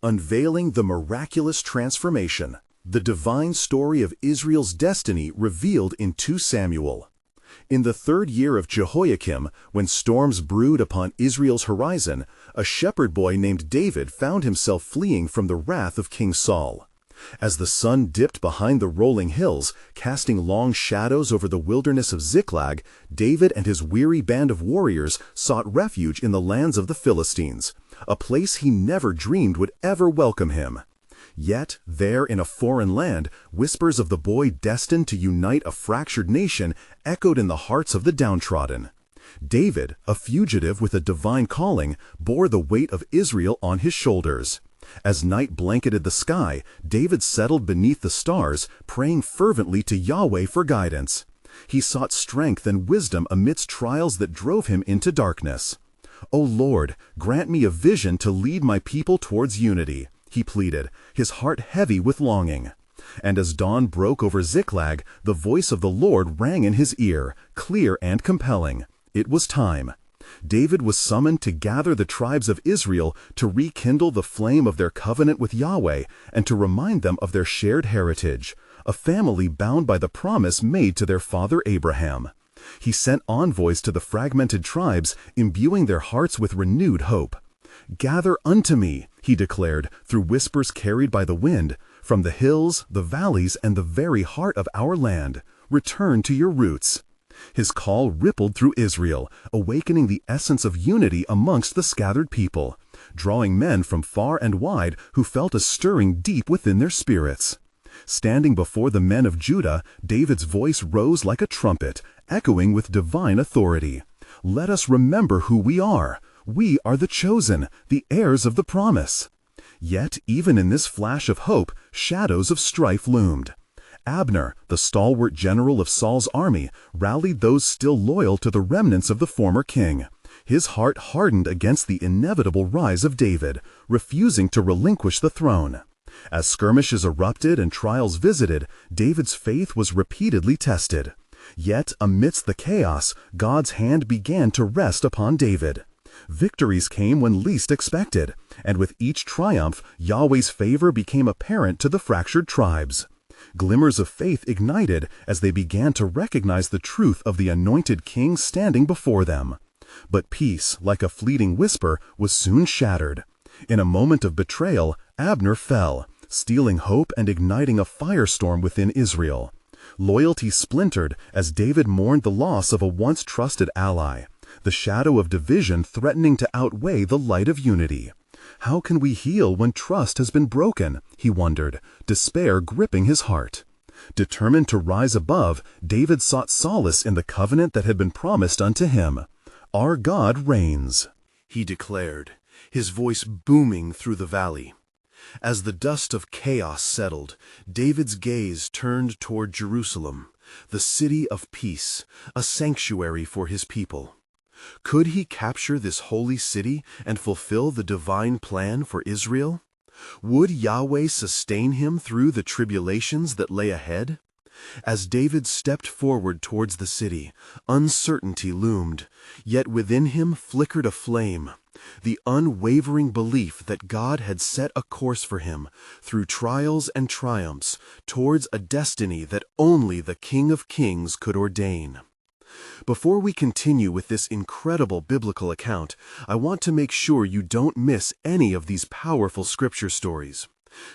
Unveiling the Miraculous Transformation, the divine story of Israel's destiny revealed in 2 Samuel. In the 3rd year of Jehoiakim, when storms brewed upon Israel's horizon, a shepherd boy named David found himself fleeing from the wrath of King Saul. As the sun dipped behind the rolling hills, casting long shadows over the wilderness of Ziklag, David and his weary band of warriors sought refuge in the lands of the Philistines, a place he never dreamed would ever welcome him. Yet, there in a foreign land, whispers of the boy destined to unite a fractured nation echoed in the hearts of the downtrodden. David, a fugitive with a divine calling, bore the weight of Israel on his shoulders. As night blanketed the sky, David settled beneath the stars, praying fervently to Yahweh for guidance. He sought strength and wisdom amidst trials that drove him into darkness. "O Lord, grant me a vision to lead my people towards unity," he pleaded, his heart heavy with longing. And as dawn broke over Ziklag, the voice of the Lord rang in his ear, clear and compelling. It was time. David was summoned to gather the tribes of Israel to rekindle the flame of their covenant with Yahweh and to remind them of their shared heritage, a family bound by the promise made to their father Abraham. He sent envoys to the fragmented tribes, imbuing their hearts with renewed hope. "Gather unto me," he declared, through whispers carried by the wind, "from the hills, the valleys, and the very heart of our land. Return to your roots." His call rippled through Israel, awakening the essence of unity amongst the scattered people, drawing men from far and wide who felt a stirring deep within their spirits. Standing before the men of Judah, David's voice rose like a trumpet, echoing with divine authority. "Let us remember who we are. We are the chosen, the heirs of the promise." Yet, even in this flash of hope, shadows of strife loomed. Abner, the stalwart general of Saul's army, rallied those still loyal to the remnants of the former king. His heart hardened against the inevitable rise of David, refusing to relinquish the throne. As skirmishes erupted and trials visited, David's faith was repeatedly tested. Yet, amidst the chaos, God's hand began to rest upon David. Victories came when least expected, and with each triumph, Yahweh's favor became apparent to the fractured tribes. Glimmers of faith ignited as they began to recognize the truth of the anointed king standing before them. But peace, like a fleeting whisper, was soon shattered. In a moment of betrayal, Abner fell, stealing hope and igniting a firestorm within Israel. Loyalty splintered as David mourned the loss of a once trusted ally, the shadow of division threatening to outweigh the light of unity. How can we heal when trust has been broken? He wondered, despair gripping his heart. Determined to rise above, David sought solace in the covenant that had been promised unto him. "Our God reigns," he declared, his voice booming through the valley. As the dust of chaos settled, David's gaze turned toward Jerusalem, the city of peace, a sanctuary for his people. Could he capture this holy city and fulfill the divine plan for Israel? Would Yahweh sustain him through the tribulations that lay ahead? As David stepped forward towards the city, uncertainty loomed, yet within him flickered a flame, the unwavering belief that God had set a course for him, through trials and triumphs, towards a destiny that only the King of Kings could ordain. Before we continue with this incredible biblical account, I want to make sure you don't miss any of these powerful scripture stories.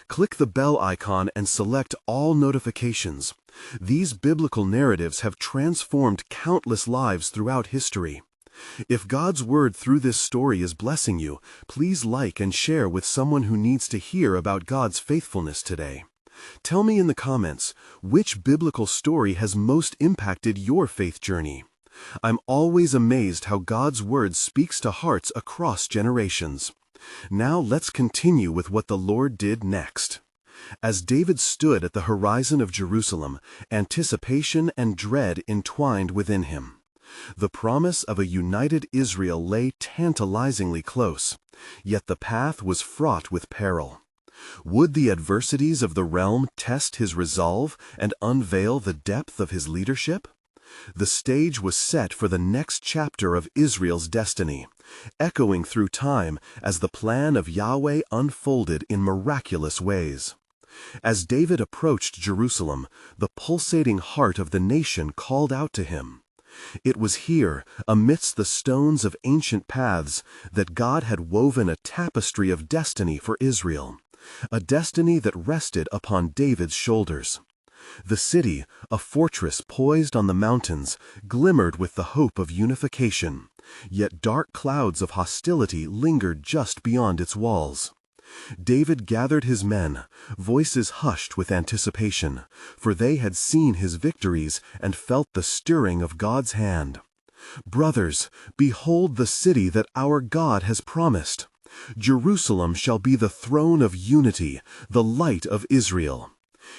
Click the bell icon and select all notifications. These biblical narratives have transformed countless lives throughout history. If God's word through this story is blessing you, please like and share with someone who needs to hear about God's faithfulness today. Tell me in the comments, which biblical story has most impacted your faith journey? I'm always amazed how God's word speaks to hearts across generations. Now let's continue with what the Lord did next. As David stood at the horizon of Jerusalem, anticipation and dread entwined within him. The promise of a united Israel lay tantalizingly close, yet the path was fraught with peril. Would the adversities of the realm test his resolve and unveil the depth of his leadership? The stage was set for the next chapter of Israel's destiny, echoing through time as the plan of Yahweh unfolded in miraculous ways. As David approached Jerusalem, the pulsating heart of the nation called out to him. It was here, amidst the stones of ancient paths, that God had woven a tapestry of destiny for Israel, a destiny that rested upon David's shoulders. The city, a fortress poised on the mountains, glimmered with the hope of unification, yet dark clouds of hostility lingered just beyond its walls. David gathered his men, voices hushed with anticipation, for they had seen his victories and felt the stirring of God's hand. "Brothers, behold the city that our God has promised. Jerusalem shall be the throne of unity, the light of Israel."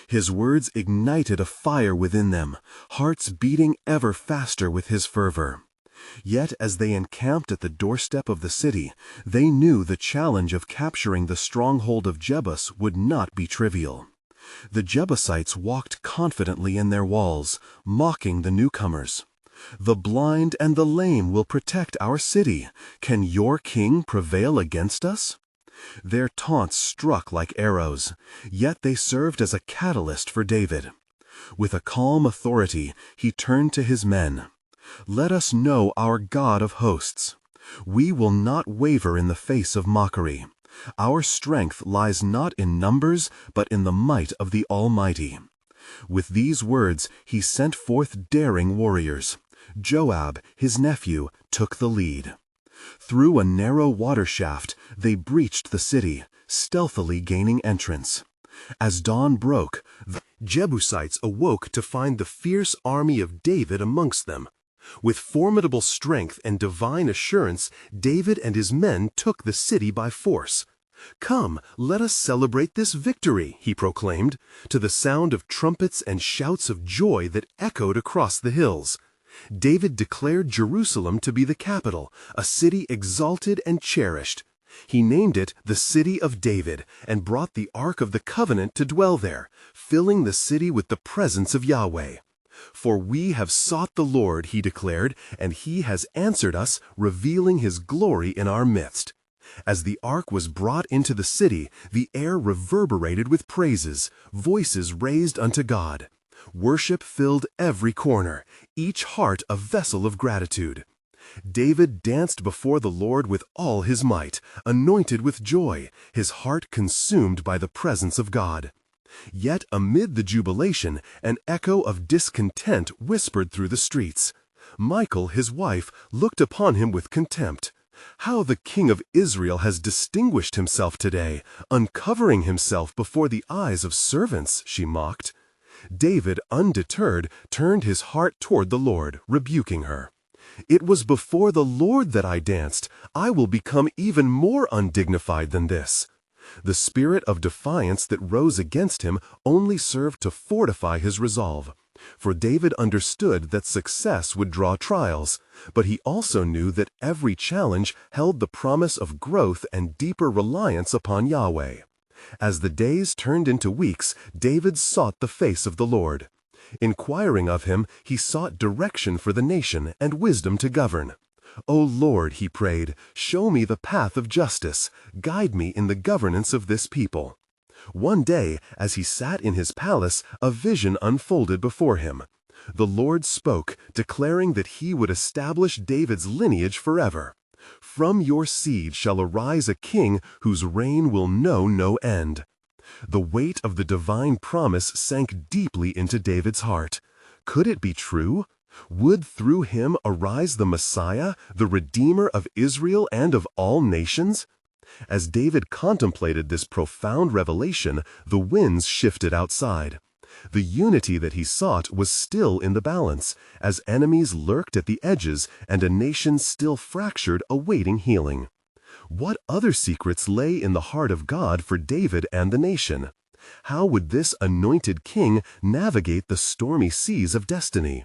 His words ignited a fire within them, hearts beating ever faster with his fervor. Yet as they encamped at the doorstep of the city, they knew the challenge of capturing the stronghold of Jebus would not be trivial. The Jebusites walked confidently in their walls, mocking the newcomers. "The blind and the lame will protect our city. Can your king prevail against us?" Their taunts struck like arrows, yet they served as a catalyst for David. With a calm authority, he turned to his men. "Let us know our God of hosts. We will not waver in the face of mockery. Our strength lies not in numbers, but in the might of the Almighty." With these words, he sent forth daring warriors. Joab, his nephew, took the lead. Through a narrow water shaft, they breached the city, stealthily gaining entrance. As dawn broke, the Jebusites awoke to find the fierce army of David amongst them. With formidable strength and divine assurance, David and his men took the city by force. "Come, let us celebrate this victory," he proclaimed, to the sound of trumpets and shouts of joy that echoed across the hills. David declared Jerusalem to be the capital, a city exalted and cherished. He named it the City of David and brought the Ark of the Covenant to dwell there, filling the city with the presence of Yahweh. "For we have sought the Lord," he declared, "and he has answered us, revealing his glory in our midst." As the ark was brought into the city, the air reverberated with praises, voices raised unto God. Worship filled every corner, each heart a vessel of gratitude. David danced before the Lord with all his might, anointed with joy, his heart consumed by the presence of God. Yet amid the jubilation, an echo of discontent whispered through the streets. Michal, his wife, looked upon him with contempt. "How the king of Israel has distinguished himself today, uncovering himself before the eyes of servants," she mocked. David, undeterred, turned his heart toward the Lord, rebuking her. "It was before the Lord that I danced. I will become even more undignified than this." The spirit of defiance that rose against him only served to fortify his resolve. For David understood that success would draw trials, but he also knew that every challenge held the promise of growth and deeper reliance upon Yahweh. As the days turned into weeks, David sought the face of the Lord. Inquiring of him, he sought direction for the nation and wisdom to govern. "O Lord," he prayed, "show me the path of justice. Guide me in the governance of this people." One day, as he sat in his palace, a vision unfolded before him. The Lord spoke, declaring that he would establish David's lineage forever. "From your seed shall arise a king whose reign will know no end." The weight of the divine promise sank deeply into David's heart. Could it be true? Would through him arise the Messiah, the Redeemer of Israel and of all nations? As David contemplated this profound revelation, the winds shifted outside. The unity that he sought was still in the balance, as enemies lurked at the edges and a nation still fractured awaiting healing. What other secrets lay in the heart of God for David and the nation? How would this anointed king navigate the stormy seas of destiny?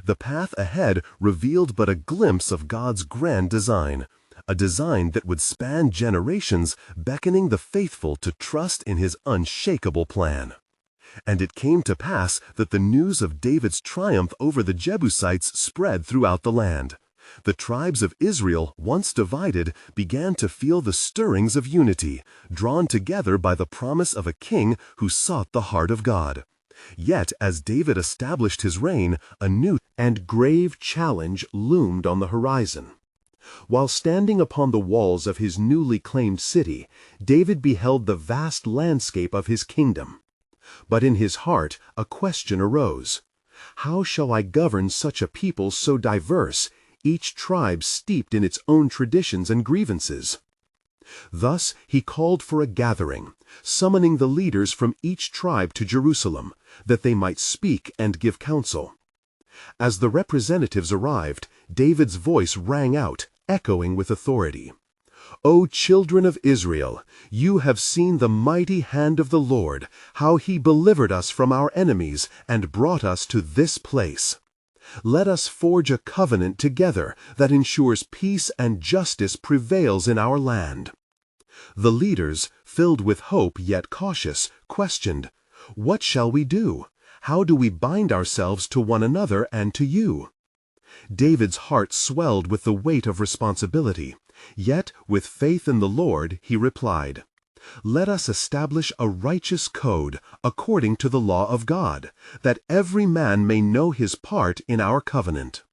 The path ahead revealed but a glimpse of God's grand design, a design that would span generations, beckoning the faithful to trust in his unshakable plan. And it came to pass that the news of David's triumph over the Jebusites spread throughout the land. The tribes of Israel, once divided, began to feel the stirrings of unity, drawn together by the promise of a king who sought the heart of God. Yet, as David established his reign, a new and grave challenge loomed on the horizon. While standing upon the walls of his newly claimed city, David beheld the vast landscape of his kingdom. But in his heart a question arose. How shall I govern such a people so diverse, each tribe steeped in its own traditions and grievances? Thus he called for a gathering, summoning the leaders from each tribe to Jerusalem, that they might speak and give counsel. As the representatives arrived, David's voice rang out, echoing with authority. O children of Israel, you have seen the mighty hand of the Lord, how he delivered us from our enemies and brought us to this place. Let us forge a covenant together that ensures peace and justice prevails in our land. The leaders, filled with hope yet cautious, questioned, What shall we do? How do we bind ourselves to one another and to you? David's heart swelled with the weight of responsibility, yet with faith in the Lord he replied, Let us establish a righteous code according to the law of God, that every man may know his part in our covenant.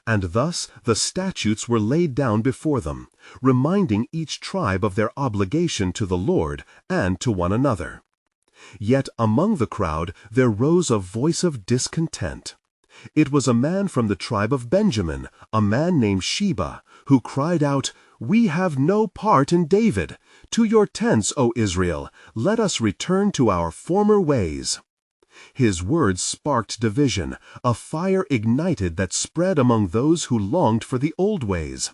And thus the statutes were laid down before them, reminding each tribe of their obligation to the Lord and to one another. Yet among the crowd there rose a voice of discontent. It was a man from the tribe of Benjamin, a man named Sheba, who cried out, We have no part in David. To your tents, O Israel, let us return to our former ways. His words sparked division, a fire ignited that spread among those who longed for the old ways.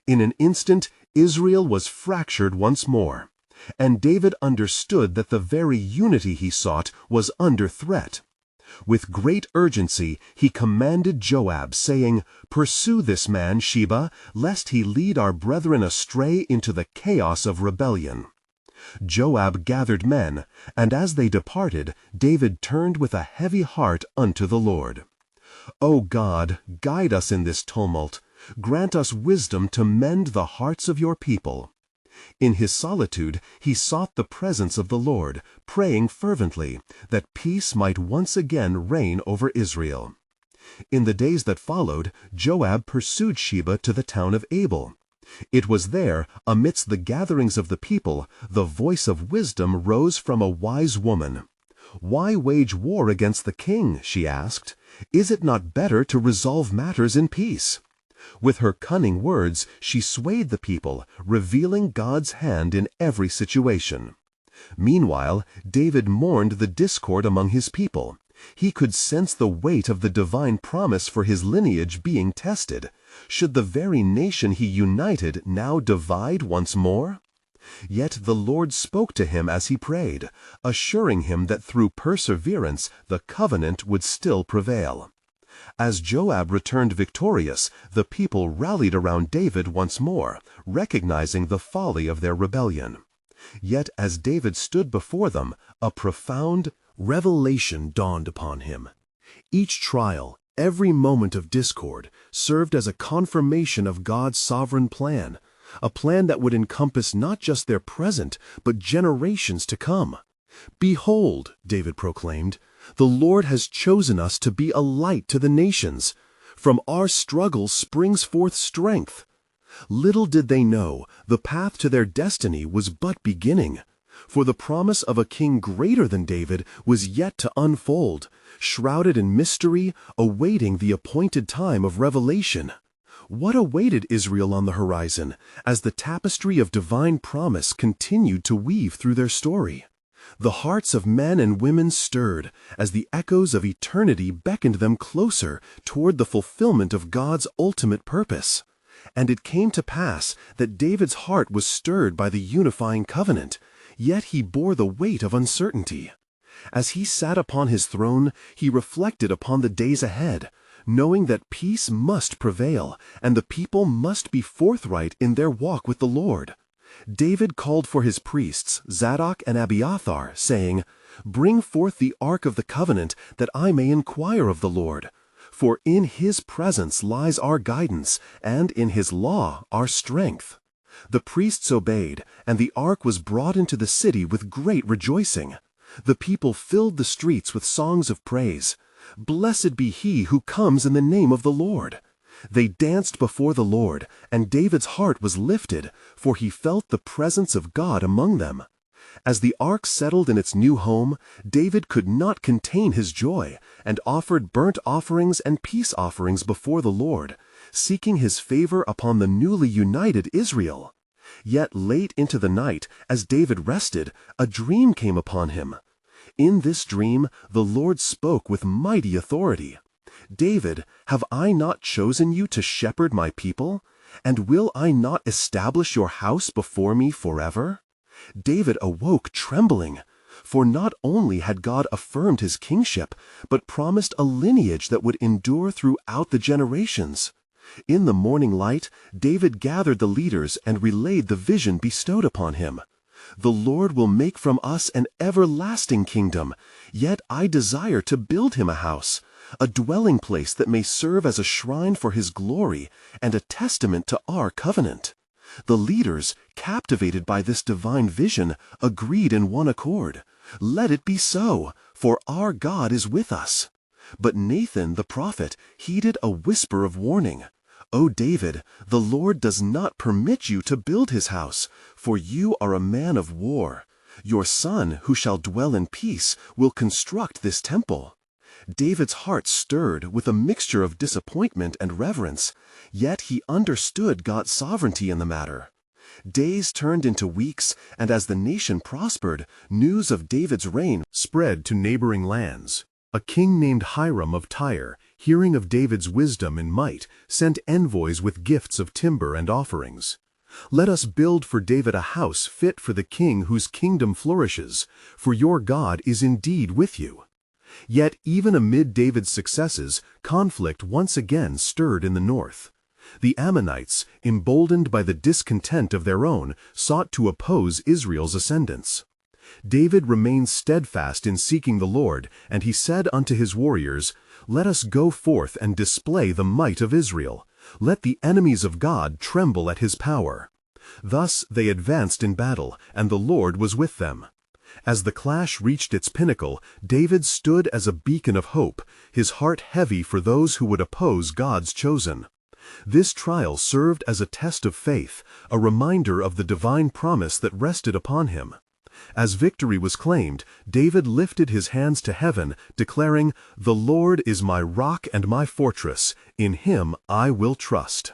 In an instant, Israel was fractured once more, and David understood that the very unity he sought was under threat. With great urgency he commanded Joab, saying, Pursue this man, Sheba, lest he lead our brethren astray into the chaos of rebellion. Joab gathered men, and as they departed, David turned with a heavy heart unto the Lord. O God, guide us in this tumult. Grant us wisdom to mend the hearts of your people. In his solitude he sought the presence of the Lord, praying fervently that peace might once again reign over Israel. In the days that followed, Joab pursued Sheba to the town of Abel. It was there, amidst the gatherings of the people, the voice of wisdom rose from a wise woman. Why wage war against the king? She asked. Is it not better to resolve matters in peace? With her cunning words, she swayed the people, revealing God's hand in every situation. Meanwhile, David mourned the discord among his people. He could sense the weight of the divine promise for his lineage being tested. Should the very nation he united now divide once more? Yet the Lord spoke to him as he prayed, assuring him that through perseverance the covenant would still prevail. As Joab returned victorious, the people rallied around David once more, recognizing the folly of their rebellion. Yet as David stood before them, a profound revelation dawned upon him. Each trial, every moment of discord, served as a confirmation of God's sovereign plan, a plan that would encompass not just their present, but generations to come. Behold, David proclaimed, the Lord has chosen us to be a light to the nations. From our struggles springs forth strength. Little did they know, the path to their destiny was but beginning. For the promise of a king greater than David was yet to unfold, shrouded in mystery, awaiting the appointed time of revelation. What awaited Israel on the horizon as the tapestry of divine promise continued to weave through their story? The hearts of men and women stirred as the echoes of eternity beckoned them closer toward the fulfillment of God's ultimate purpose. And it came to pass that David's heart was stirred by the unifying covenant, yet he bore the weight of uncertainty. As he sat upon his throne, he reflected upon the days ahead, knowing that peace must prevail and the people must be forthright in their walk with the Lord. David called for his priests, Zadok and Abiathar, saying, Bring forth the ark of the covenant, that I may inquire of the Lord. For in his presence lies our guidance, and in his law our strength. The priests obeyed, and the ark was brought into the city with great rejoicing. The people filled the streets with songs of praise. Blessed be he who comes in the name of the Lord. They danced before the Lord, and David's heart was lifted, for he felt the presence of God among them. As the ark settled in its new home, David could not contain his joy, and offered burnt offerings and peace offerings before the Lord, seeking his favor upon the newly united Israel. Yet late into the night, as David rested, a dream came upon him. In this dream, the Lord spoke with mighty authority. David, have I not chosen you to shepherd my people? And will I not establish your house before me forever? David awoke trembling, for not only had God affirmed his kingship, but promised a lineage that would endure throughout the generations. In the morning light, David gathered the leaders and relayed the vision bestowed upon him. The Lord will make from us an everlasting kingdom, yet I desire to build him a house, a dwelling place that may serve as a shrine for his glory and a testament to our covenant. The leaders, captivated by this divine vision, agreed in one accord. Let it be so, for our God is with us. But Nathan the prophet heeded a whisper of warning. O David, the Lord does not permit you to build his house, for you are a man of war. Your son, who shall dwell in peace, will construct this temple. David's heart stirred with a mixture of disappointment and reverence, yet he understood God's sovereignty in the matter. Days turned into weeks, and as the nation prospered, news of David's reign spread to neighboring lands. A king named Hiram of Tyre, hearing of David's wisdom and might, sent envoys with gifts of timber and offerings. Let us build for David a house fit for the king whose kingdom flourishes, for your God is indeed with you. Yet even amid David's successes, conflict once again stirred in the north. The Ammonites, emboldened by the discontent of their own, sought to oppose Israel's ascendance. David remained steadfast in seeking the Lord, and he said unto his warriors, Let us go forth and display the might of Israel. Let the enemies of God tremble at his power. Thus they advanced in battle, and the Lord was with them. As the clash reached its pinnacle, David stood as a beacon of hope, his heart heavy for those who would oppose God's chosen. This trial served as a test of faith, a reminder of the divine promise that rested upon him. As victory was claimed, David lifted his hands to heaven, declaring, The Lord is my rock and my fortress, in him I will trust.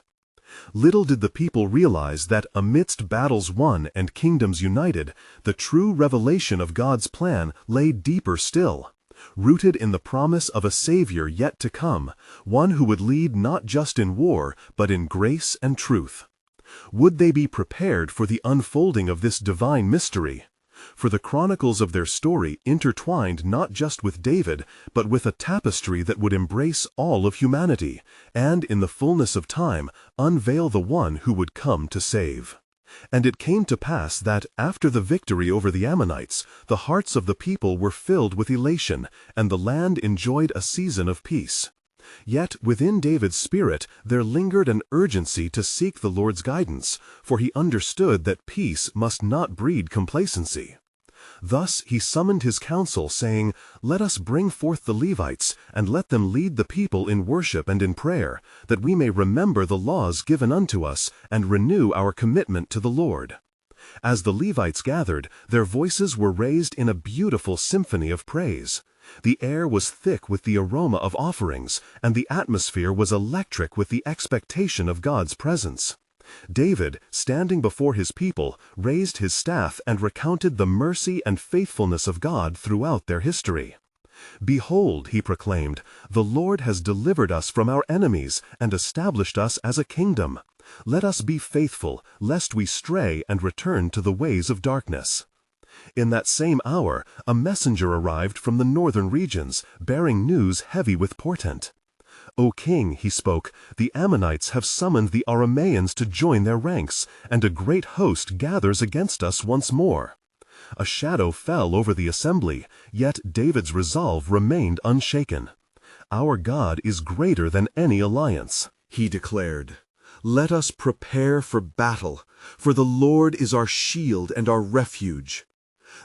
Little did the people realize that amidst battles won and kingdoms united, the true revelation of God's plan lay deeper still, rooted in the promise of a Savior yet to come, one who would lead not just in war, but in grace and truth. Would they be prepared for the unfolding of this divine mystery? For the chronicles of their story intertwined not just with David, but with a tapestry that would embrace all of humanity, and in the fullness of time unveil the one who would come to save. And it came to pass that, after the victory over the Ammonites, the hearts of the people were filled with elation, and the land enjoyed a season of peace. Yet within David's spirit there lingered an urgency to seek the Lord's guidance, for he understood that peace must not breed complacency. Thus he summoned his council, saying, Let us bring forth the Levites, and let them lead the people in worship and in prayer, that we may remember the laws given unto us, and renew our commitment to the Lord. As the Levites gathered, their voices were raised in a beautiful symphony of praise. The air was thick with the aroma of offerings, and the atmosphere was electric with the expectation of God's presence. David, standing before his people, raised his staff and recounted the mercy and faithfulness of God throughout their history. Behold, he proclaimed, the Lord has delivered us from our enemies and established us as a kingdom. Let us be faithful, lest we stray and return to the ways of darkness. In that same hour, a messenger arrived from the northern regions, bearing news heavy with portent. O king, he spoke, the Ammonites have summoned the Arameans to join their ranks, and a great host gathers against us once more. A shadow fell over the assembly, yet David's resolve remained unshaken. "Our God is greater than any alliance," he declared. "Let us prepare for battle, for the Lord is our shield and our refuge."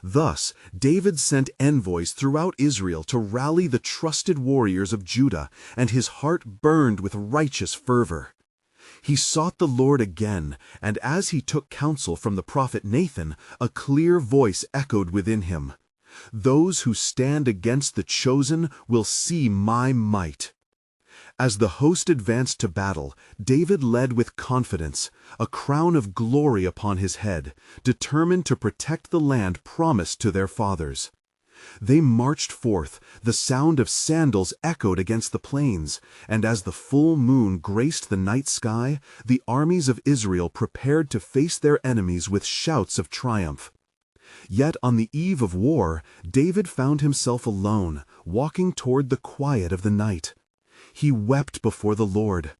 Thus, David sent envoys throughout Israel to rally the trusted warriors of Judah, and his heart burned with righteous fervor. He sought the Lord again, and as he took counsel from the prophet Nathan, a clear voice echoed within him. "Those who stand against the chosen will see my might." As the host advanced to battle, David led with confidence, a crown of glory upon his head, determined to protect the land promised to their fathers. They marched forth, the sound of sandals echoed against the plains, and as the full moon graced the night sky, the armies of Israel prepared to face their enemies with shouts of triumph. Yet on the eve of war, David found himself alone, walking toward the quiet of the night. He wept before the Lord.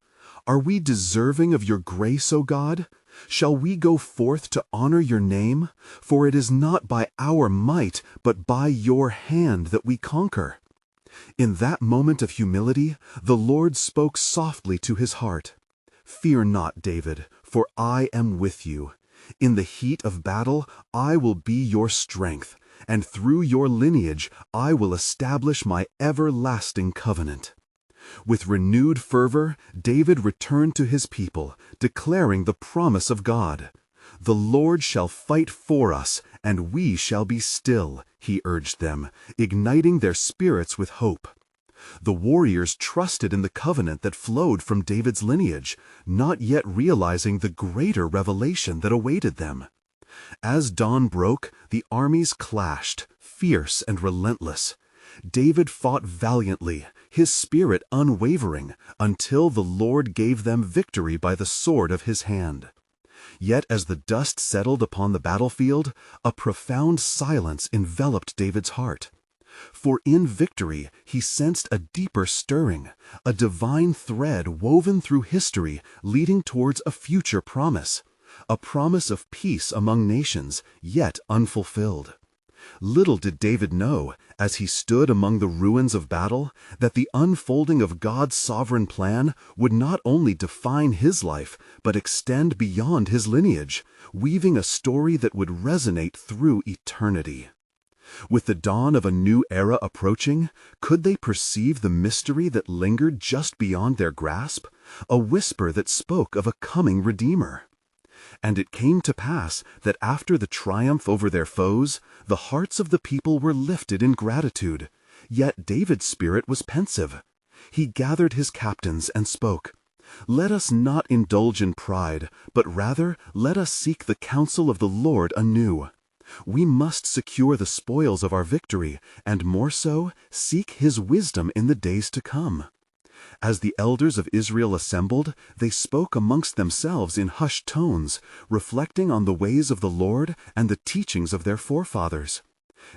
"Are we deserving of your grace, O God? Shall we go forth to honor your name? For it is not by our might, but by your hand that we conquer." In that moment of humility, the Lord spoke softly to his heart. "Fear not, David, for I am with you. In the heat of battle, I will be your strength, and through your lineage I will establish my everlasting covenant." With renewed fervor, David returned to his people, declaring the promise of God. "The Lord shall fight for us, and we shall be still," he urged them, igniting their spirits with hope. The warriors trusted in the covenant that flowed from David's lineage, not yet realizing the greater revelation that awaited them. As dawn broke, the armies clashed, fierce and relentless. David fought valiantly, his spirit unwavering, until the Lord gave them victory by the sword of his hand. Yet as the dust settled upon the battlefield, a profound silence enveloped David's heart. For in victory he sensed a deeper stirring, a divine thread woven through history leading towards a future promise, a promise of peace among nations, yet unfulfilled. Little did David know, as he stood among the ruins of battle, that the unfolding of God's sovereign plan would not only define his life, but extend beyond his lineage, weaving a story that would resonate through eternity. With the dawn of a new era approaching, could they perceive the mystery that lingered just beyond their grasp, a whisper that spoke of a coming Redeemer? And it came to pass that after the triumph over their foes, the hearts of the people were lifted in gratitude. Yet David's spirit was pensive. He gathered his captains and spoke, "Let us not indulge in pride, but rather let us seek the counsel of the Lord anew. We must secure the spoils of our victory, and more so, seek his wisdom in the days to come." As the elders of Israel assembled, they spoke amongst themselves in hushed tones, reflecting on the ways of the Lord and the teachings of their forefathers.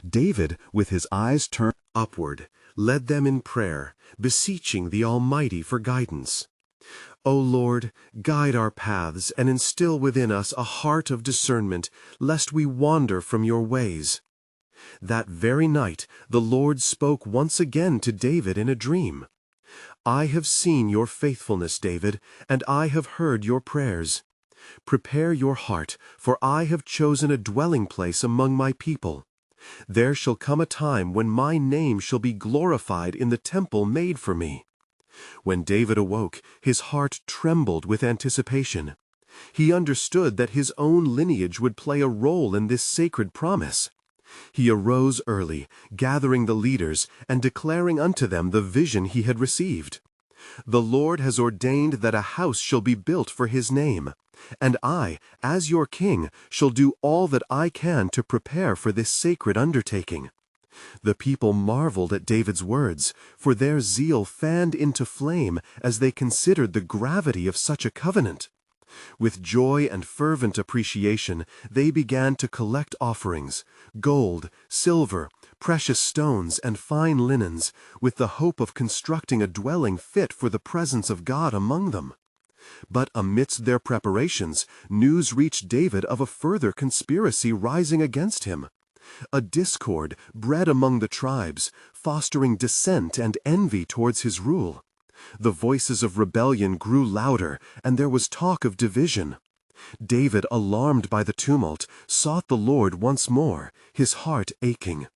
David, with his eyes turned upward, led them in prayer, beseeching the Almighty for guidance. "O Lord, guide our paths and instill within us a heart of discernment, lest we wander from your ways." That very night the Lord spoke once again to David in a dream. "I have seen your faithfulness, David, and I have heard your prayers. Prepare your heart, for I have chosen a dwelling place among my people. There shall come a time when my name shall be glorified in the temple made for me." When David awoke, his heart trembled with anticipation. He understood that his own lineage would play a role in this sacred promise. He arose early, gathering the leaders and declaring unto them the vision he had received. "The Lord has ordained that a house shall be built for his name, and I, as your king, shall do all that I can to prepare for this sacred undertaking." The people marveled at David's words, for their zeal fanned into flame as they considered the gravity of such a covenant. With joy and fervent appreciation, they began to collect offerings, gold, silver, precious stones, and fine linens, with the hope of constructing a dwelling fit for the presence of God among them. But amidst their preparations, news reached David of a further conspiracy rising against him. A discord bred among the tribes, fostering dissent and envy towards his rule. The voices of rebellion grew louder, and there was talk of division. David, alarmed by the tumult, sought the Lord once more, his heart aching.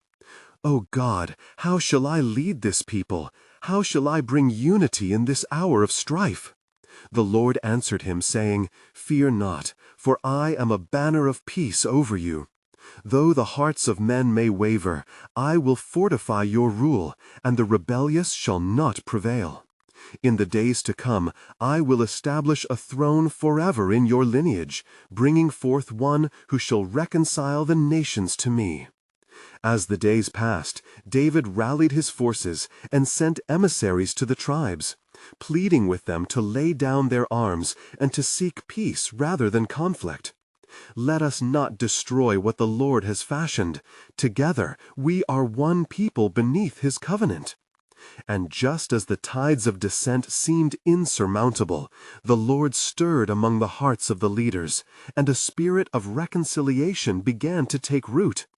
"O God, how shall I lead this people? How shall I bring unity in this hour of strife?" The Lord answered him, saying, "Fear not, for I am a banner of peace over you. Though the hearts of men may waver, I will fortify your rule, and the rebellious shall not prevail. In the days to come, I will establish a throne forever in your lineage, bringing forth one who shall reconcile the nations to me." As the days passed, David rallied his forces and sent emissaries to the tribes, pleading with them to lay down their arms and to seek peace rather than conflict. "Let us not destroy what the Lord has fashioned. Together we are one people beneath his covenant." And just as the tides of dissent seemed insurmountable, the Lord stirred among the hearts of the leaders, and a spirit of reconciliation began to take root.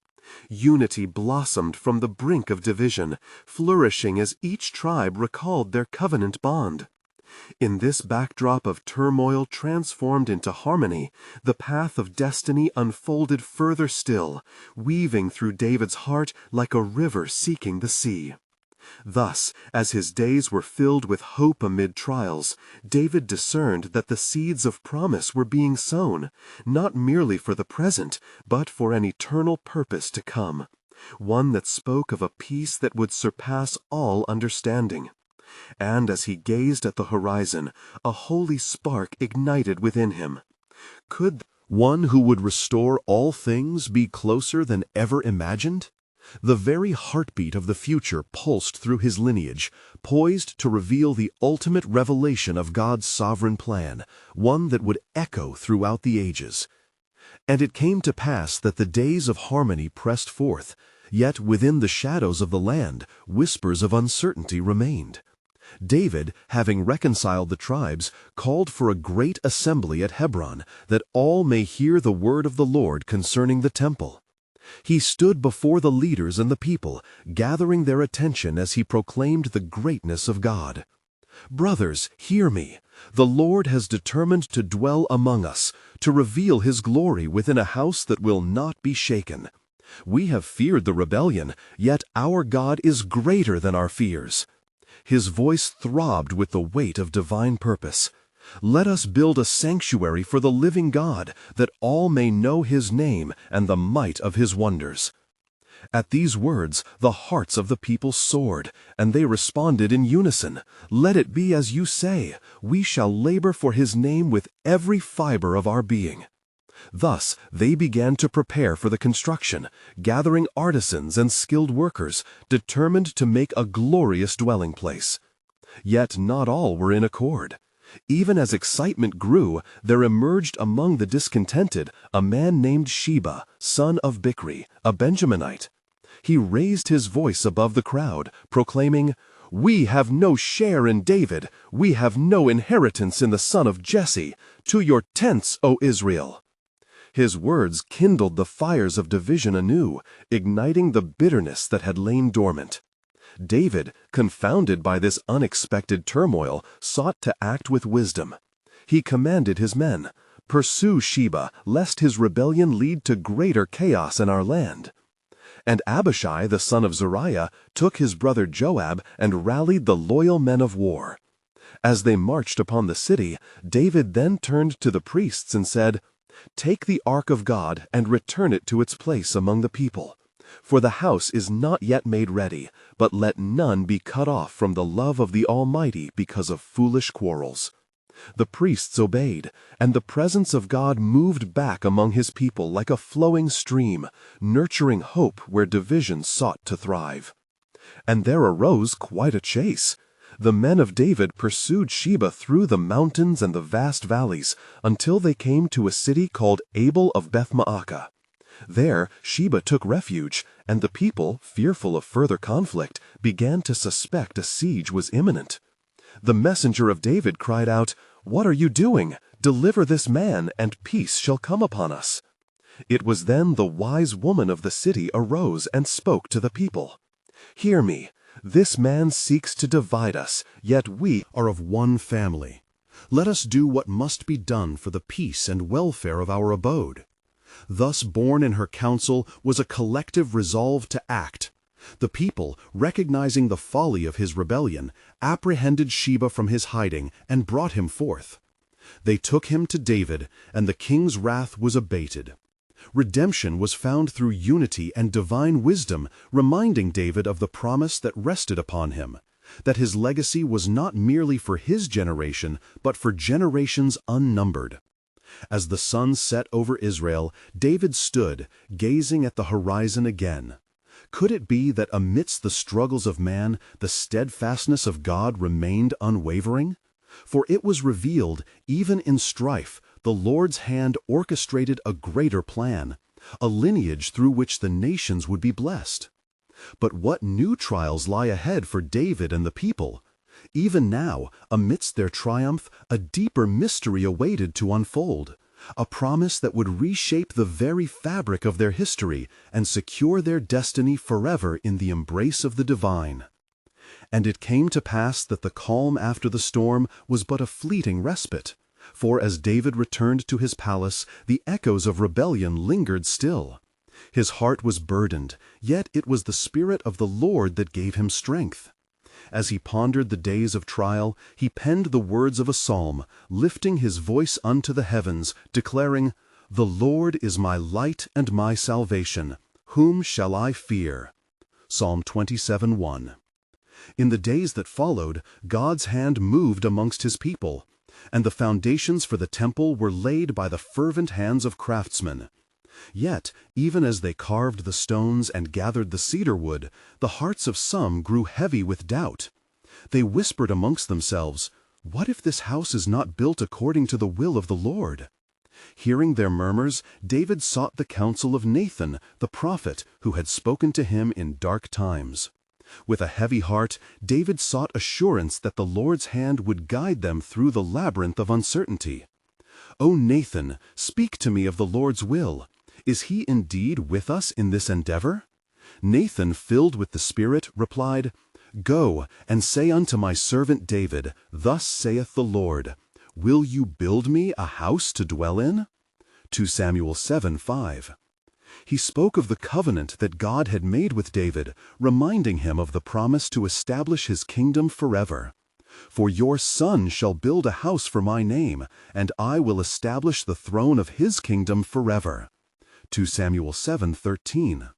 Unity blossomed from the brink of division, flourishing as each tribe recalled their covenant bond. In this backdrop of turmoil transformed into harmony, the path of destiny unfolded further still, weaving through David's heart like a river seeking the sea. Thus, as his days were filled with hope amid trials, David discerned that the seeds of promise were being sown, not merely for the present, but for an eternal purpose to come, one that spoke of a peace that would surpass all understanding. And as he gazed at the horizon, a holy spark ignited within him. Could one who would restore all things be closer than ever imagined? The very heartbeat of the future pulsed through his lineage, poised to reveal the ultimate revelation of God's sovereign plan, one that would echo throughout the ages. And it came to pass that the days of harmony pressed forth, yet within the shadows of the land, whispers of uncertainty remained. David, having reconciled the tribes, called for a great assembly at Hebron, that all may hear the word of the Lord concerning the temple. He stood before the leaders and the people, gathering their attention as he proclaimed the greatness of God. "Brothers, hear me. The Lord has determined to dwell among us, to reveal his glory within a house that will not be shaken. We have feared the rebellion, yet our God is greater than our fears." His voice throbbed with the weight of divine purpose. "Let us build a sanctuary for the living God, that all may know his name and the might of his wonders." At these words, the hearts of the people soared, and they responded in unison, "Let it be as you say. We shall labor for his name with every fiber of our being." Thus, they began to prepare for the construction, gathering artisans and skilled workers, determined to make a glorious dwelling place. Yet not all were in accord. Even as excitement grew, there emerged among the discontented a man named Sheba, son of Bichri, a Benjaminite. He raised his voice above the crowd, proclaiming, "We have no share in David. We have no inheritance in the son of Jesse. To your tents, O Israel!" His words kindled the fires of division anew, igniting the bitterness that had lain dormant. David, confounded by this unexpected turmoil, sought to act with wisdom. He commanded his men, "Pursue Sheba, lest his rebellion lead to greater chaos in our land." And Abishai, the son of Zeruiah, took his brother Joab and rallied the loyal men of war. As they marched upon the city, David then turned to the priests and said, "Take the ark of God and return it to its place among the people. For the house is not yet made ready, but let none be cut off from the love of the Almighty because of foolish quarrels." The priests obeyed, and the presence of God moved back among his people like a flowing stream, nurturing hope where division sought to thrive. And there arose quite a chase. The men of David pursued Sheba through the mountains and the vast valleys until they came to a city called Abel of Beth-Maacah. There Sheba took refuge, and the people, fearful of further conflict, began to suspect a siege was imminent. The messenger of David cried out, "What are you doing? Deliver this man, and peace shall come upon us." It was then the wise woman of the city arose and spoke to the people. "Hear me, this man seeks to divide us, yet we Are of one family. Let us do what must be done for the peace and welfare of our abode." Thus born in her council was a collective resolve to act. The people, recognizing the folly of his rebellion, apprehended Sheba from his hiding and brought him forth. They took him to David, and the king's wrath was abated. Redemption was found through unity and divine wisdom, reminding David of the promise that rested upon him, that his legacy was not merely for his generation, but for generations unnumbered. As the sun set over Israel, David stood, gazing at the horizon again. Could it be that amidst the struggles of man, the steadfastness of God remained unwavering? For it was revealed, even in strife, the Lord's hand orchestrated a greater plan, a lineage through which the nations would be blessed. But what new trials lie ahead for David and the people? Even now, amidst their triumph, a deeper mystery awaited to unfold, a promise that would reshape the very fabric of their history and secure their destiny forever in the embrace of the divine. And it came to pass that the calm after the storm was but a fleeting respite, for as David returned to his palace, the echoes of rebellion lingered still. His heart was burdened, yet it was the Spirit of the Lord that gave him strength. As he pondered the days of trial, he penned the words of a psalm, lifting his voice unto the heavens, declaring, "The Lord is my light and my salvation. Whom shall I fear?" Psalm 27:1. In the days that followed, God's hand moved amongst his people, and the foundations for the temple were laid by the fervent hands of craftsmen. Yet, even as they carved the stones and gathered the cedar wood, the hearts of some grew heavy with doubt. They whispered amongst themselves, "What if this house is not built according to the will of the Lord?" Hearing their murmurs, David sought the counsel of Nathan, the prophet, who had spoken to him in dark times. With a heavy heart, David sought assurance that the Lord's hand would guide them through the labyrinth of uncertainty. "O Nathan, speak to me of the Lord's will. Is he indeed with us in this endeavor?" Nathan, filled with the Spirit, replied, "Go, and say unto my servant David, Thus saith the Lord, Will you build me a house to dwell in?" 2 Samuel 7:5. He spoke of the covenant that God had made with David, reminding him of the promise to establish his kingdom forever. "For your son shall build a house for my name, and I will establish the throne of his kingdom forever." 2 Samuel 7:13.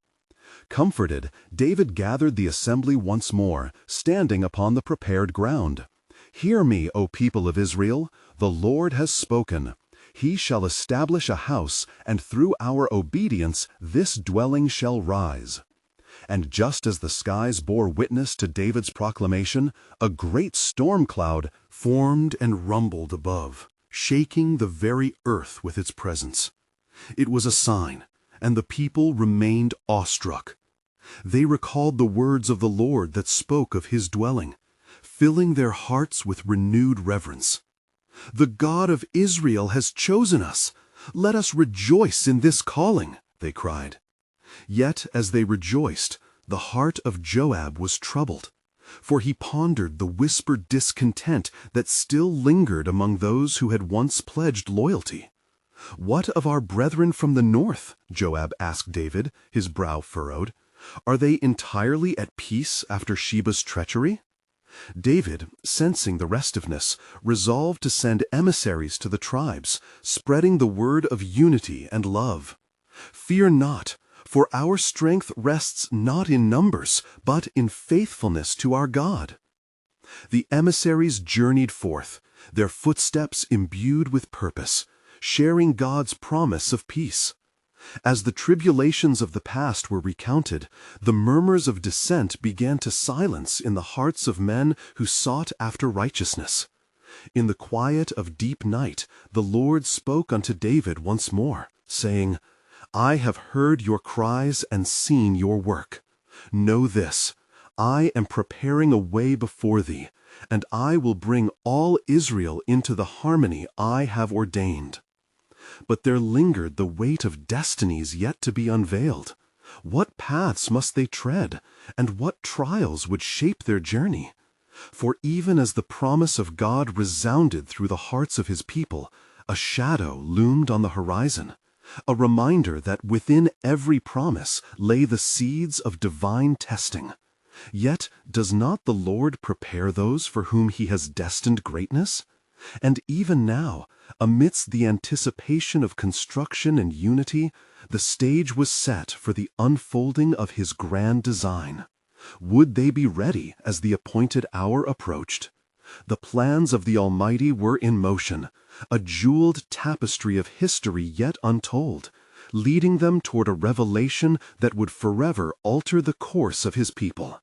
Comforted, David gathered the assembly once more, standing upon the prepared ground. "Hear me, O people of Israel, the Lord has spoken. He shall establish a house, and through our obedience this dwelling shall rise." And just as the skies bore witness to David's proclamation, a great storm cloud formed and rumbled above, shaking the very earth with its presence. It was a sign, and the people remained awestruck. They recalled the words of the Lord that spoke of his dwelling, filling their hearts with renewed reverence. "The God of Israel has chosen us. Let us rejoice in this calling," they cried. Yet as they rejoiced, the heart of Joab was troubled, for he pondered the whispered discontent that still lingered among those who had once pledged loyalty. "What of our brethren from the north?" Joab asked David, his brow furrowed. "Are they entirely at peace after Sheba's treachery?" David, sensing the restiveness, resolved to send emissaries to the tribes, spreading the word of unity and love. "Fear not, for our strength rests not in numbers, but in faithfulness to our God." The emissaries journeyed forth, their footsteps imbued with purpose, sharing God's promise of peace. As the tribulations of the past were recounted, the murmurs of dissent began to silence in the hearts of men who sought after righteousness. In the quiet of deep night, the Lord spoke unto David once more, saying, "I have heard your cries and seen your work. Know this, I am preparing a way before thee, and I will bring all Israel into the harmony I have ordained." But there lingered the weight of destinies yet to be unveiled. What paths must they tread, and what trials would shape their journey? For even as the promise of God resounded through the hearts of his people, a shadow loomed on the horizon, a reminder that within every promise lay the seeds of divine testing. Yet does not the Lord prepare those for whom he has destined greatness? And even now, amidst the anticipation of construction and unity, the stage was set for the unfolding of his grand design. Would they be ready as the appointed hour approached? The plans of the Almighty were in motion, a jeweled tapestry of history yet untold, leading them toward a revelation that would forever alter the course of his people.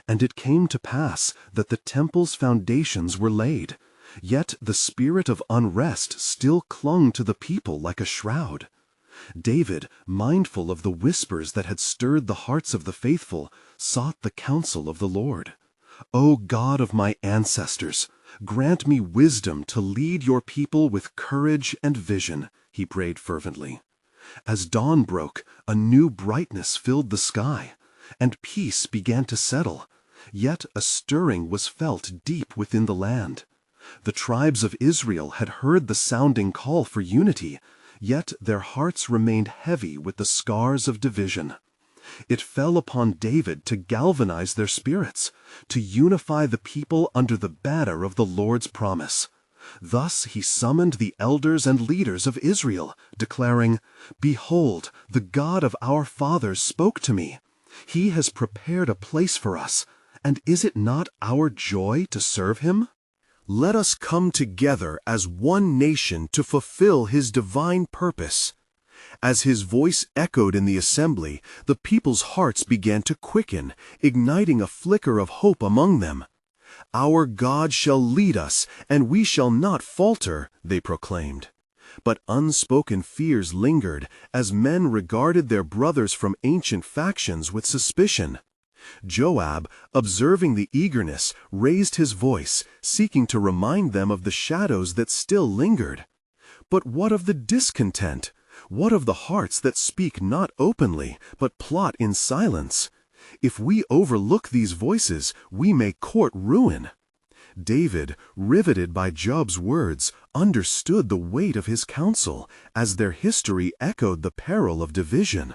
And it came to pass that the temple's foundations were laid, yet the spirit of unrest still clung to the people like a shroud. David, mindful of the whispers that had stirred the hearts of the faithful, sought the counsel of the Lord. O God of my ancestors, grant me wisdom to lead your people with courage and vision, he prayed fervently. As dawn broke, a new brightness filled the sky, and peace began to settle, yet a stirring was felt deep within the land. The tribes of Israel had heard the sounding call for unity, yet their hearts remained heavy with the scars of division. It fell upon David to galvanize their spirits, to unify the people under the banner of the Lord's promise. Thus he summoned the elders and leaders of Israel, declaring, "Behold, the God of our fathers spoke to me. He has prepared a place for us, and is it not our joy to serve him? Let us come together as one nation to fulfill his divine purpose." As his voice echoed in the assembly, the people's hearts began to quicken, igniting a flicker of hope among them. "Our God shall lead us, and we shall not falter," they proclaimed. But unspoken fears lingered, as men regarded their brothers from ancient factions with suspicion. Joab, observing the eagerness, raised his voice, seeking to remind them of the shadows that still lingered. But what of the discontent? What of the hearts that speak not openly, but plot in silence? If we overlook these voices, we may court ruin. David, riveted by Joab's words, understood the weight of his counsel, as their history echoed the peril of division.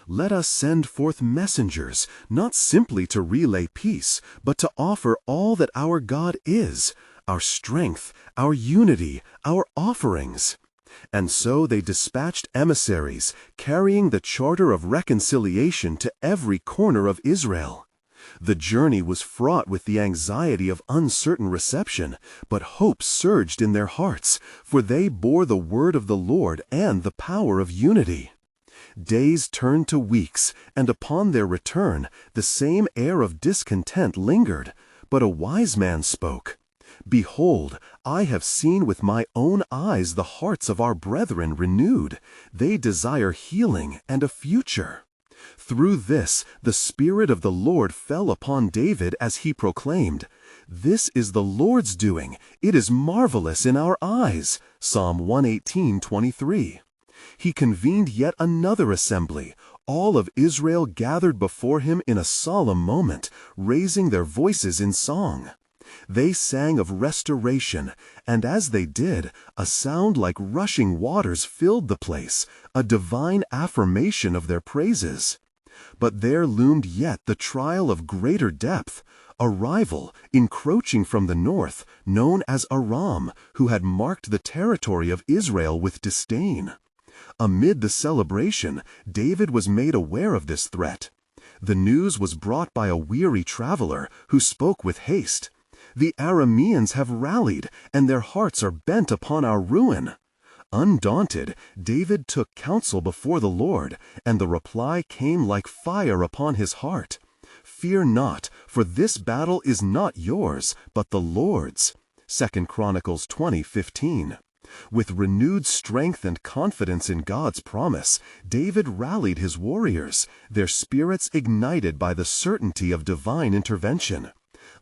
Let us send forth messengers, not simply to relay peace, but to offer all that our God is, our strength, our unity, our offerings. And so they dispatched emissaries, carrying the charter of reconciliation to every corner of Israel. The journey was fraught with the anxiety of uncertain reception, but hope surged in their hearts, for they bore the word of the Lord and the power of unity. Days turned to weeks, and upon their return, the same air of discontent lingered, but a wise man spoke. "Behold, I have seen with my own eyes the hearts of our brethren renewed. They desire healing and a future." Through this, the Spirit of the Lord fell upon David as he proclaimed, "This is the Lord's doing. It is marvelous in our eyes." Psalm 118:23. He convened yet another assembly. All of Israel gathered before him in a solemn moment, raising their voices in song. They sang of restoration, and as they did, a sound like rushing waters filled the place, a divine affirmation of their praises. But there loomed yet the trial of greater depth, a rival, encroaching from the north, known as Aram, who had marked the territory of Israel with disdain. Amid the celebration, David was made aware of this threat. The news was brought by a weary traveler, who spoke with haste. "The Arameans have rallied, and their hearts are bent upon our ruin." Undaunted, David took counsel before the Lord, and the reply came like fire upon his heart. "Fear not, for this battle is not yours, but the Lord's." 2 Chronicles 20:15. With renewed strength and confidence in God's promise, David rallied his warriors, their spirits ignited by the certainty of divine intervention.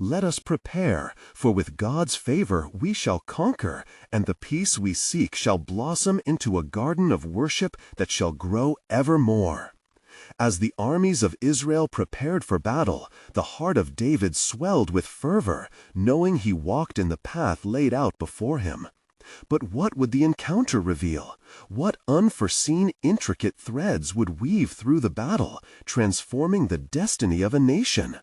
Let us prepare, for with God's favor we shall conquer, and the peace we seek shall blossom into a garden of worship that shall grow evermore." As the armies of Israel prepared for battle, the heart of David swelled with fervor, knowing he walked in the path laid out before him. But what would the encounter reveal? What unforeseen intricate threads would weave through the battle, transforming the destiny of a nation?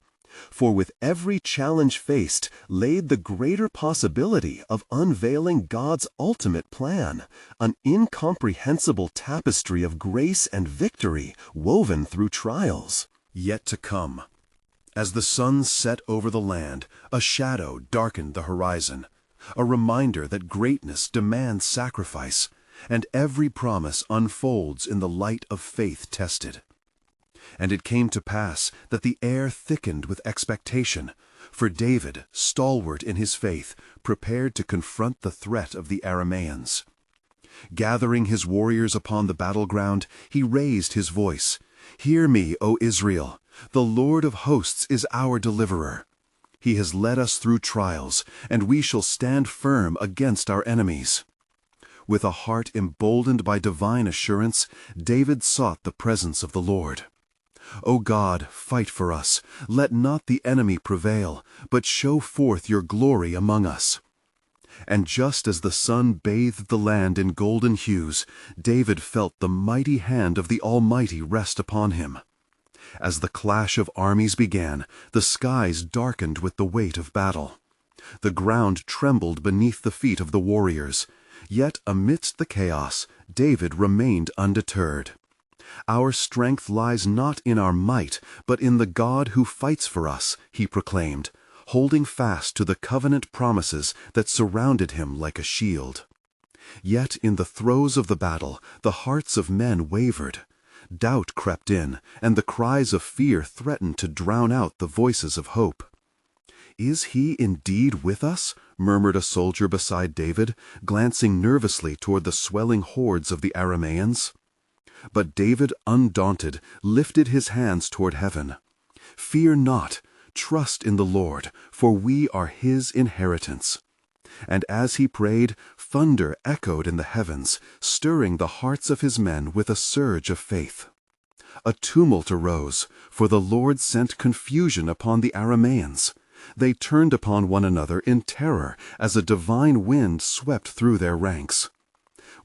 For with every challenge faced laid the greater possibility of unveiling God's ultimate plan, an incomprehensible tapestry of grace and victory woven through trials. Yet to come. As the sun set over the land, a shadow darkened the horizon, a reminder that greatness demands sacrifice, and every promise unfolds in the light of faith tested. And it came to pass that the air thickened with expectation, for David, stalwart in his faith, prepared to confront the threat of the Arameans. Gathering his warriors upon the battleground, he raised his voice, "Hear me, O Israel! The Lord of hosts is our deliverer. He has led us through trials, and we shall stand firm against our enemies." With a heart emboldened by divine assurance, David sought the presence of the Lord. "O God, fight for us. Let not the enemy prevail, but show forth your glory among us." And just as the sun bathed the land in golden hues, David felt the mighty hand of the Almighty rest upon him. As the clash of armies began, the skies darkened with the weight of battle. The ground trembled beneath the feet of the warriors. Yet amidst the chaos, David remained undeterred. "Our strength lies not in our might, but in the God who fights for us," he proclaimed, holding fast to the covenant promises that surrounded him like a shield. Yet in the throes of the battle, the hearts of men wavered. Doubt crept in, and the cries of fear threatened to drown out the voices of hope. "Is he indeed with us?" murmured a soldier beside David, glancing nervously toward the swelling hordes of the Arameans. But David, undaunted, lifted his hands toward heaven. "Fear not, trust in the Lord, for we are his inheritance." And as he prayed, thunder echoed in the heavens, stirring the hearts of his men with a surge of faith. A tumult arose, for the Lord sent confusion upon the Arameans. They turned upon one another in terror as a divine wind swept through their ranks.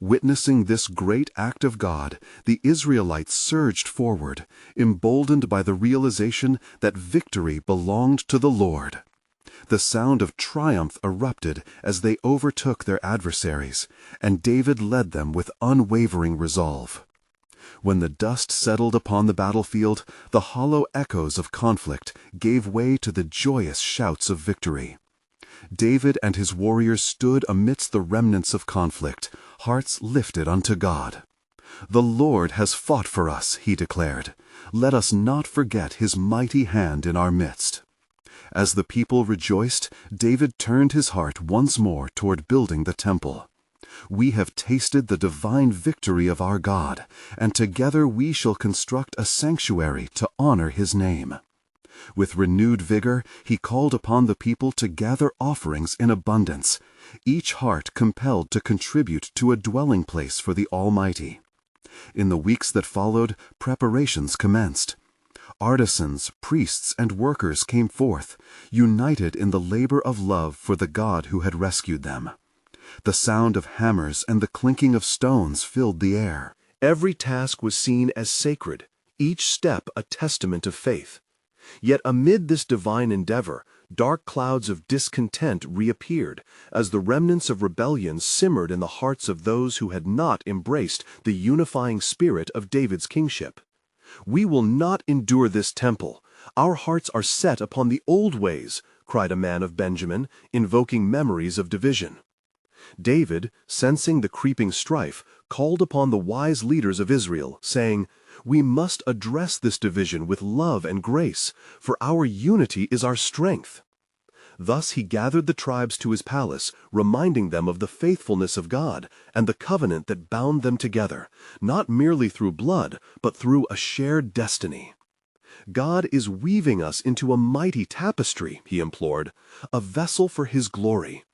Witnessing this great act of God, the Israelites surged forward, emboldened by the realization that victory belonged to the Lord. The sound of triumph erupted as they overtook their adversaries, and David led them with unwavering resolve. When the dust settled upon the battlefield, the hollow echoes of conflict gave way to the joyous shouts of victory. David and his warriors stood amidst the remnants of conflict, hearts lifted unto God. "The Lord has fought for us," he declared. "Let us not forget his mighty hand in our midst." As the people rejoiced, David turned his heart once more toward building the temple. "We have tasted the divine victory of our God, and together we shall construct a sanctuary to honor his name." With renewed vigor, he called upon the people to gather offerings in abundance, each heart compelled to contribute to a dwelling place for the Almighty. In the weeks that followed, preparations commenced. Artisans, priests, and workers came forth, united in the labor of love for the God who had rescued them. The sound of hammers and the clinking of stones filled the air. Every task was seen as sacred, each step a testament of faith. Yet amid this divine endeavor, dark clouds of discontent reappeared as the remnants of rebellion simmered in the hearts of those who had not embraced the unifying spirit of David's kingship. "We will not endure this temple. Our hearts are set upon the old ways," cried a man of Benjamin, invoking memories of division. David, sensing the creeping strife, called upon the wise leaders of Israel, saying, "We must address this division with love and grace, for our unity is our strength." Thus he gathered the tribes to his palace, reminding them of the faithfulness of God and the covenant that bound them together, not merely through blood, but through a shared destiny. God is weaving us into a mighty tapestry, he implored, a vessel for his glory.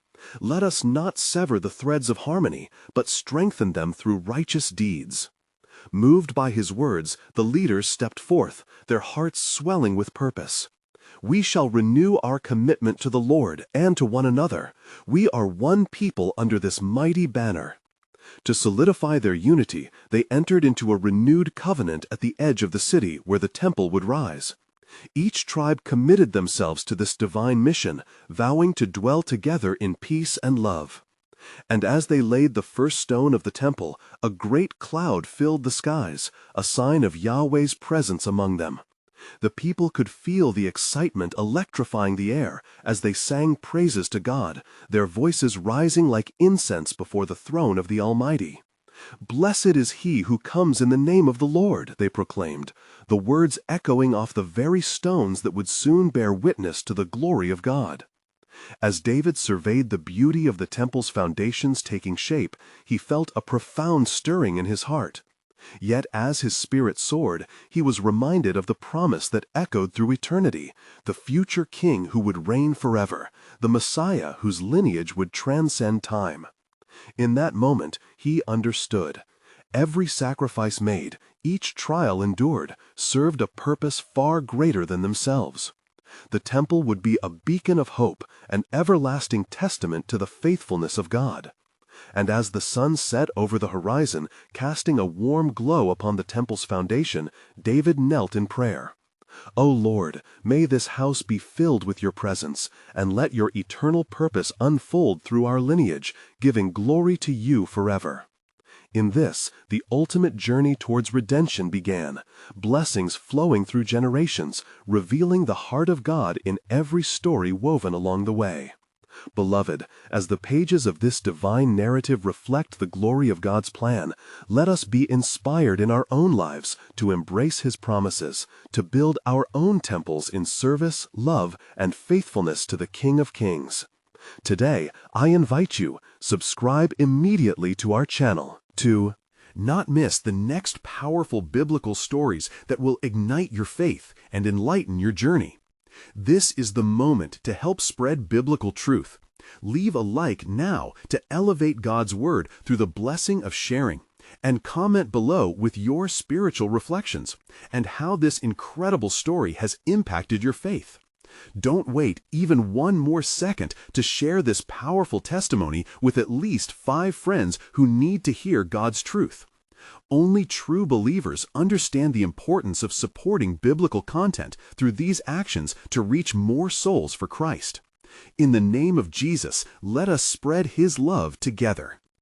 Let us not sever the threads of harmony, but strengthen them through righteous deeds. Moved by his words, the leaders stepped forth, their hearts swelling with purpose. We shall renew our commitment to the Lord and to one another. We are one people under this mighty banner. To solidify their unity, they entered into a renewed covenant at the edge of the city where the temple would rise. Each tribe committed themselves to this divine mission, vowing to dwell together in peace and love. And as they laid the first stone of the temple, a great cloud filled the skies, a sign of Yahweh's presence among them. The people could feel the excitement electrifying the air as they sang praises to God, their voices rising like incense before the throne of the Almighty. "Blessed is he who comes in the name of the Lord," they proclaimed, the words echoing off the very stones that would soon bear witness to the glory of God. As David surveyed the beauty of the temple's foundations taking shape, he felt a profound stirring in his heart. Yet as his spirit soared, he was reminded of the promise that echoed through eternity, the future king who would reign forever, the Messiah whose lineage would transcend time. In that moment, he understood. Every sacrifice made, each trial endured, served a purpose far greater than themselves. The temple would be a beacon of hope, an everlasting testament to the faithfulness of God. And as the sun set over the horizon, casting a warm glow upon the temple's foundation, David knelt in prayer. "O Lord, may this house be filled with your presence, and let your eternal purpose unfold through our lineage, giving glory to you forever." In this, the ultimate journey towards redemption began, blessings flowing through generations, revealing the heart of God in every story woven along the way. Beloved, as the pages of this divine narrative reflect the glory of God's plan, let us be inspired in our own lives to embrace his promises, to build our own temples in service, love, and faithfulness to the King of Kings. Today, I invite you, subscribe immediately to our channel to not miss the next powerful biblical stories that will ignite your faith and enlighten your journey. This is the moment to help spread biblical truth. Leave a like now to elevate God's Word through the blessing of sharing, and comment below with your spiritual reflections and how this incredible story has impacted your faith. Don't wait even one more second to share this powerful testimony with at least 5 friends who need to hear God's truth. Only true believers understand the importance of supporting biblical content through these actions to reach more souls for Christ. In the name of Jesus, let us spread his love together.